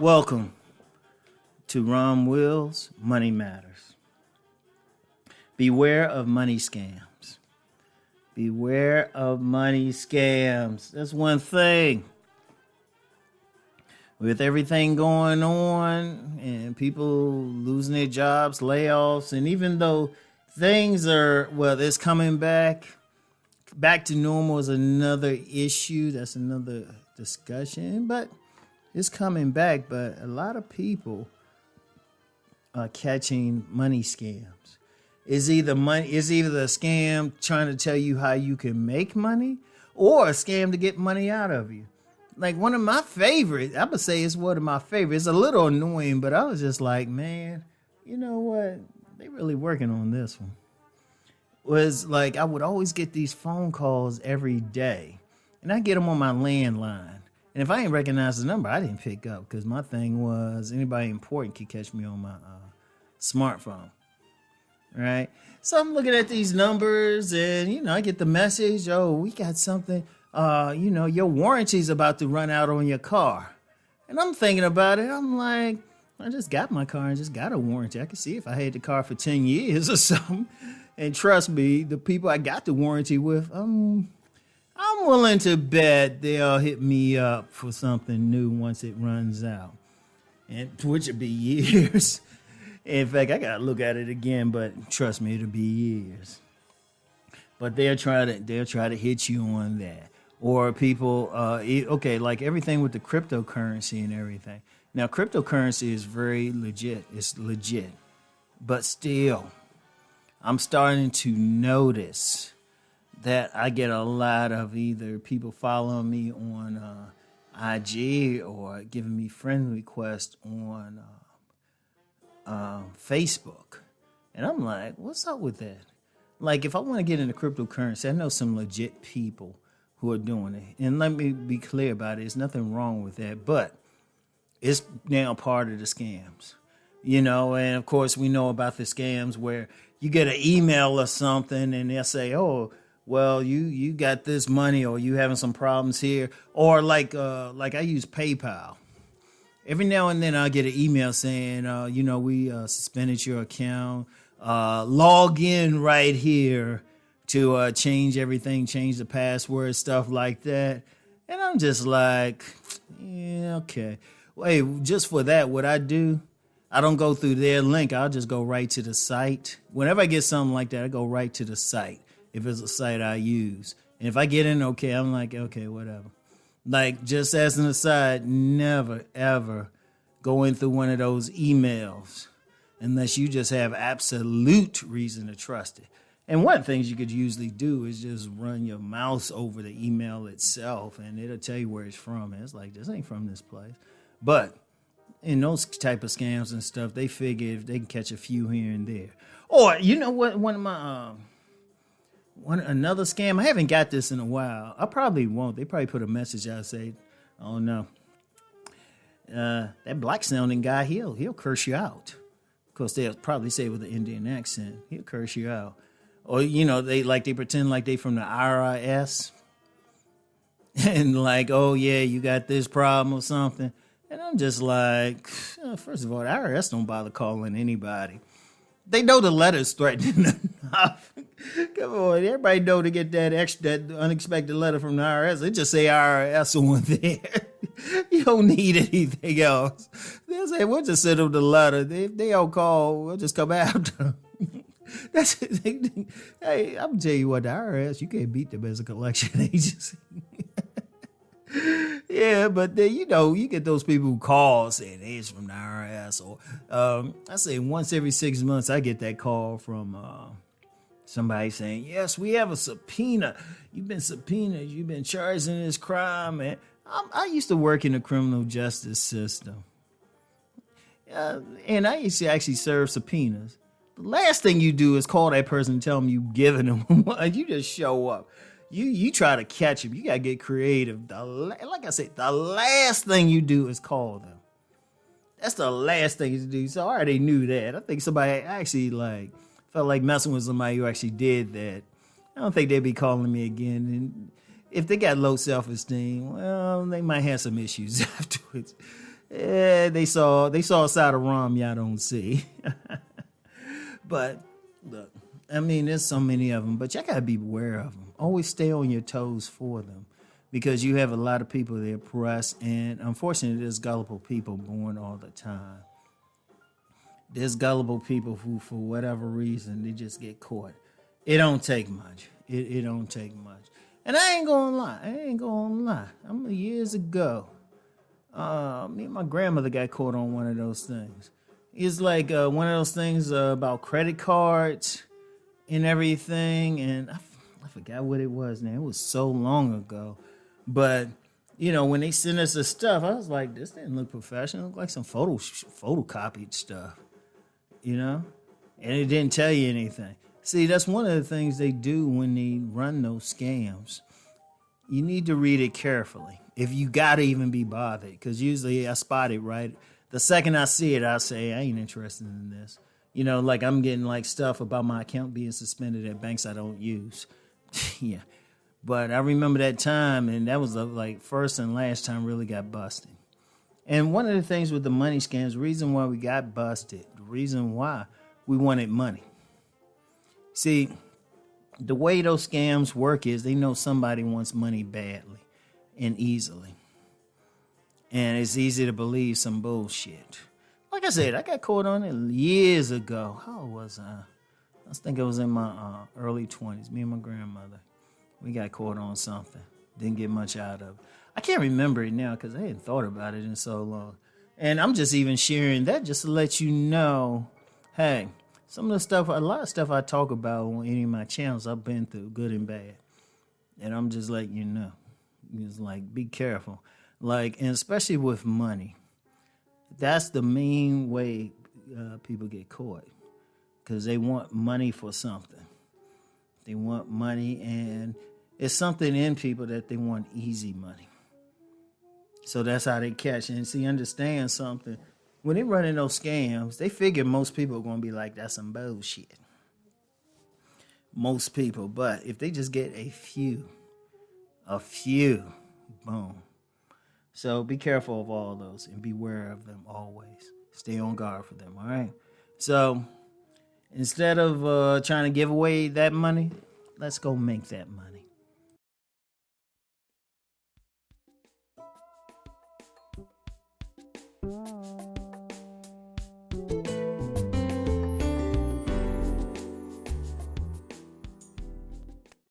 Welcome to Rom Wills, Money Matters. Beware of money scams. Beware of money scams. That's one thing. With everything going on and people losing their jobs, layoffs, and even though things are, it's coming back to normal is another issue. That's another discussion, but it's coming back. But a lot of people are catching money scams. Is either the scam trying to tell you how you can make money or a scam to get money out of you. Like one of my favorites, I would say it's one of my favorites. It's a little annoying, but I was just like, man, you know what? They really working on this one. Was like I would always get these phone calls every day, and I get them on my landline. And if I didn't recognize the number, I didn't pick up because my thing was anybody important could catch me on my smartphone, right? So I'm looking at these numbers, and I get the message. Oh, we got something. Your warranty's about to run out on your car, and I'm thinking about it. I'm like, I just got my car and just got a warranty. I can see if I had the car for 10 years or something. And trust me, the people I got the warranty with, I'm willing to bet they'll hit me up for something new once it runs out, and which would be years. In fact, I gotta look at it again, but trust me, it'll be years. But they'll try to hit you on that, or people, like everything with the cryptocurrency and everything. Now, cryptocurrency is very legit. It's legit, but still, I'm starting to notice that I get a lot of either people following me on IG or giving me friend requests on Facebook. And I'm like, what's up with that? Like, if I want to get into cryptocurrency, I know some legit people who are doing it. And let me be clear about it. There's nothing wrong with that. But it's now part of the scams. And of course, we know about the scams where you get an email or something and they'll say, oh, well, you got this money or you having some problems here. Or like I use PayPal. Every now and then I'll get an email saying, we suspended your account. Log in right here to change everything, change the password, stuff like that. And I'm just like, yeah, okay. Wait, just for that, what I do, I don't go through their link. I'll just go right to the site. Whenever I get something like that, I go right to the site if it's a site I use. And if I get in okay, I'm like, okay, whatever. Like, just as an aside, never, ever go in through one of those emails unless you just have absolute reason to trust it. And one of the things you could usually do is just run your mouse over the email itself, and it'll tell you where it's from. And it's like, this ain't from this place. But in those type of scams and stuff, they figure if they can catch a few here and there. Or, you know what, one of my... another scam, I haven't got this in a while. I probably won't. They probably put a message out say, oh no. That black sounding guy, he'll curse you out. Of course, they'll probably say it with an Indian accent. He'll curse you out. Or, they pretend like they from the IRS. And like, oh yeah, you got this problem or something. And I'm just like, first of all, the IRS don't bother calling anybody. They know the letter's threatening enough. Come on, everybody know to get that unexpected letter from the IRS. They just say IRS on there. You don't need anything else. They'll say, we'll just send them the letter. If they don't call, we'll just come after them. That's it. Hey, I'm gonna tell you what, the IRS, you can't beat them as a collection agency. Yeah, but then, you get those people who call saying, hey, it's from the IRS. Or I say once every 6 months, I get that call from somebody saying, yes, we have a subpoena. You've been subpoenaed. You've been charged in this crime. And I used to work in the criminal justice system. And I used to actually serve subpoenas. The last thing you do is call that person and tell them you've given them one. You just show up. You try to catch them. You got to get creative. Like I said, the last thing you do is call them. That's the last thing to do. So I already knew that. I think somebody actually felt like messing with somebody who actually did that. I don't think they'd be calling me again. And if they got low self-esteem, well, they might have some issues afterwards. Yeah, they saw a side of Rom y'all don't see. But look, I mean, there's so many of them, but y'all gotta be aware of them. Always stay on your toes for them, because you have a lot of people that are pressed, and unfortunately, there's gullible people born all the time. There's gullible people who, for whatever reason, they just get caught. It don't take much. It don't take much. And I ain't gonna lie. Years ago, me and my grandmother got caught on one of those things. It's like one of those things about credit cards and everything. And I forgot what it was now. It was so long ago. But, when they sent us the stuff, I was like, this didn't look professional. It looked like some photocopied stuff, And it didn't tell you anything. See, that's one of the things they do when they run those scams. You need to read it carefully if you got to even be bothered, because usually I spot it right. The second I see it, I say, I ain't interested in this. Like I'm getting like stuff about my account being suspended at banks I don't use. Yeah. But I remember that time, and that was the first and last time really got busted. And one of the things with the money scams, the reason why we got busted, the reason why we wanted money. See, the way those scams work is they know somebody wants money badly and easily. And it's easy to believe some bullshit. Like I said, I got caught on it years ago. How was I? I think I was in my early 20s. Me and my grandmother. We got caught on something. Didn't get much out of it. I can't remember it now because I hadn't thought about it in so long. And I'm just even sharing that just to let you know, hey, a lot of stuff I talk about on any of my channels I've been through, good and bad. And I'm just letting you know. It's like, be careful. And especially with money. That's the main way people get caught. Because they want money for something. They want money, and it's something in people that they want easy money. So that's how they catch it. And see, understand something. When they run in those scams, they figure most people are going to be like, that's some bullshit. Most people. But if they just get a few, boom. So be careful of all those and beware of them always. Stay on guard for them, all right? So instead of trying to give away that money, let's go make that money.